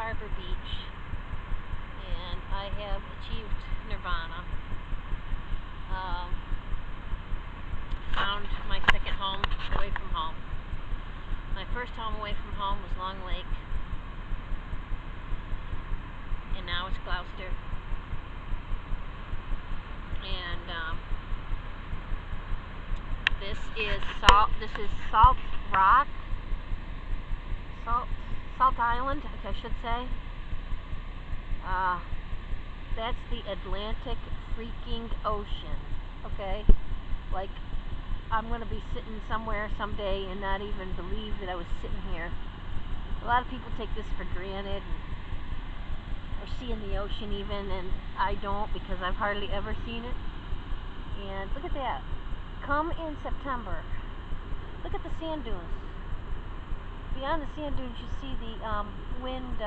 Harbor Beach, and I have achieved nirvana. Found my second home away from home. My first home away from home was Long Lake, and now it's Gloucester. And this is Salt Rock, Salt Island, I should say. That's the Atlantic freaking ocean. Okay, like I'm gonna be sitting somewhere someday and not even believe that I was sitting here. A lot of people take this for granted, or seeing the ocean even, and I don't, because I've hardly ever seen it. And look at that. Come in September, look at the sand dunes. Beyond the sand dunes, you see the wind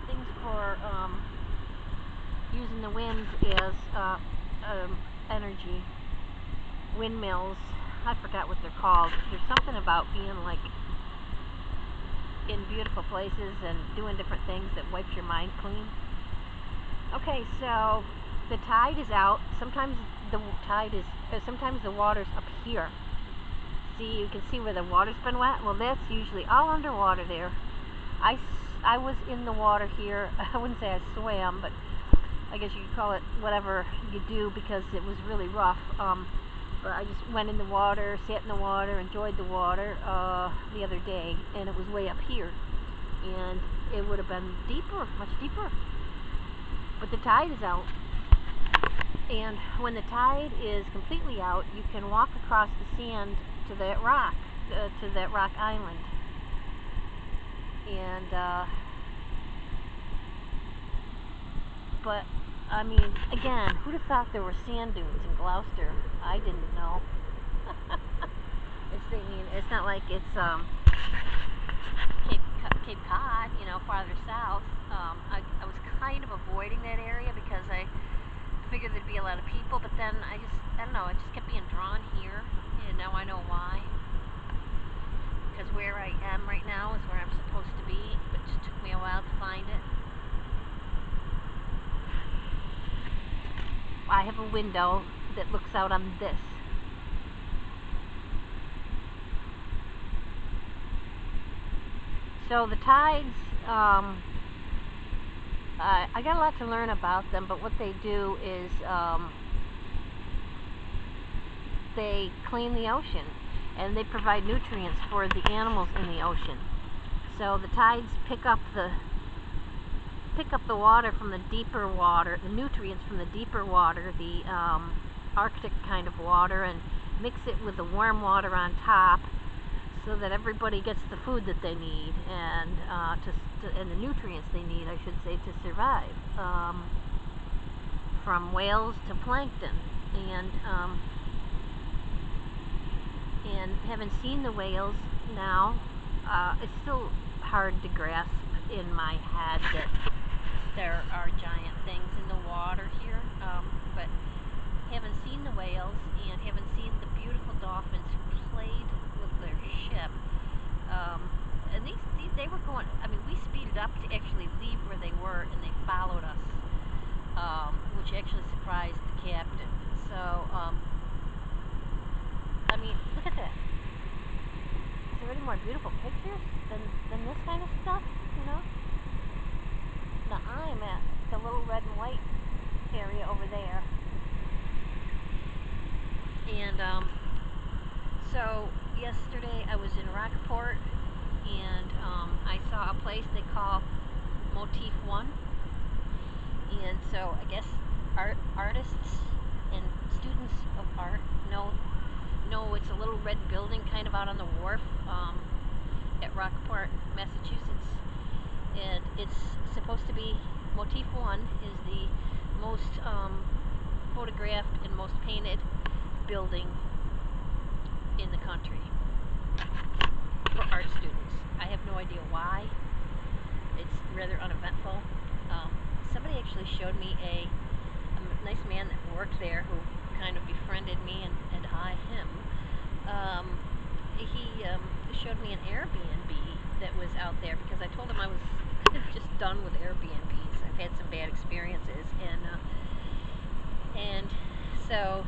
things for using the wind as energy. Windmills. I forgot what they're called. There's something about being like in beautiful places and doing different things that wipes your mind clean. Okay, so the tide is out. Sometimes the tide is, sometimes the water's up here. See, you can see where the water's been wet. Well, that's usually all underwater there. I was in the water here. I wouldn't say I swam, but I guess you could call it whatever you do, because it was really rough. But I just went in the water, sat in the water, enjoyed the water the other day, and it was way up here. And it would have been deeper, much deeper. But the tide is out. And when the tide is completely out, you can walk across the sand to that rock island. And but I mean, again, who'd have thought there were sand dunes in Gloucester? I didn't know. It's not like it's Cape Cod, you know, farther south. I was kind of avoiding that area because I figured there'd be a lot of people, but then I don't know, I just kept being drawn here, and now I know why. Because where I am right now is where I'm supposed to be, but it just took me a while to find it. I have a window that looks out on this. So the tides, I got a lot to learn about them, but what they do is they clean the ocean, and they provide nutrients for the animals in the ocean. So the tides pick up the water from the deeper water, the nutrients from the deeper water, the Arctic kind of water, and mix it with the warm water on top, so that everybody gets the food that they need, and and the nutrients they need, I should say, to survive. From whales to plankton, and having seen the whales now, it's still hard to grasp in my head that there are giant things in the water here, but having seen the whales and having seen the beautiful dolphins who played with their ship, and these they were going, I mean, we speeded up to actually leave where they were, and they followed us, which actually surprised the captain. So, I mean, look at that. Is there any more beautiful pictures than this kind of stuff, you know? Now I'm at the little red and white area over there. And so yesterday I was in Rockport, and I saw a place they call Motif 1. And so I guess artists and students of art know it's a little red building kind of out on the wharf at Rockport, Massachusetts. And it's supposed to be, Motif 1 is the most photographed and most painted building in the country for art students. I have no idea why. It's rather uneventful. Somebody actually showed me a nice man that worked there who kind of befriended me, and I him. He showed me an Airbnb that was out there, because I told him I was kind of just done with Airbnbs. I've had some bad experiences, and so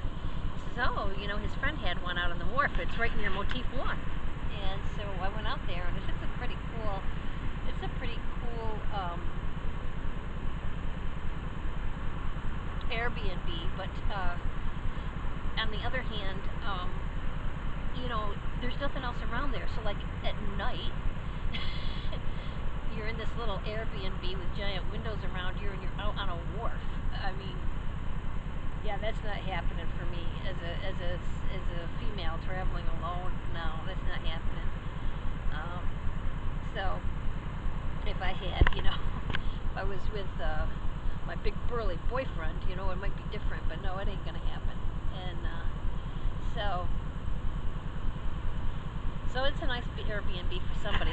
he says, oh, you know, his friend had one out on the wharf. It's right near Motif 1. And so I went out there, and it's a pretty cool, Airbnb, but on the other hand, you know, there's nothing else around there. So like at night, you're in this little Airbnb with giant windows around you, and you're out on a wharf. I mean, yeah, that's not happening for me as a female traveling alone. No, that's not happening. So if I had, you know, if I was with my big burly boyfriend, you know, it might be different, but no, it ain't gonna happen. And so it's a nice Airbnb for somebody.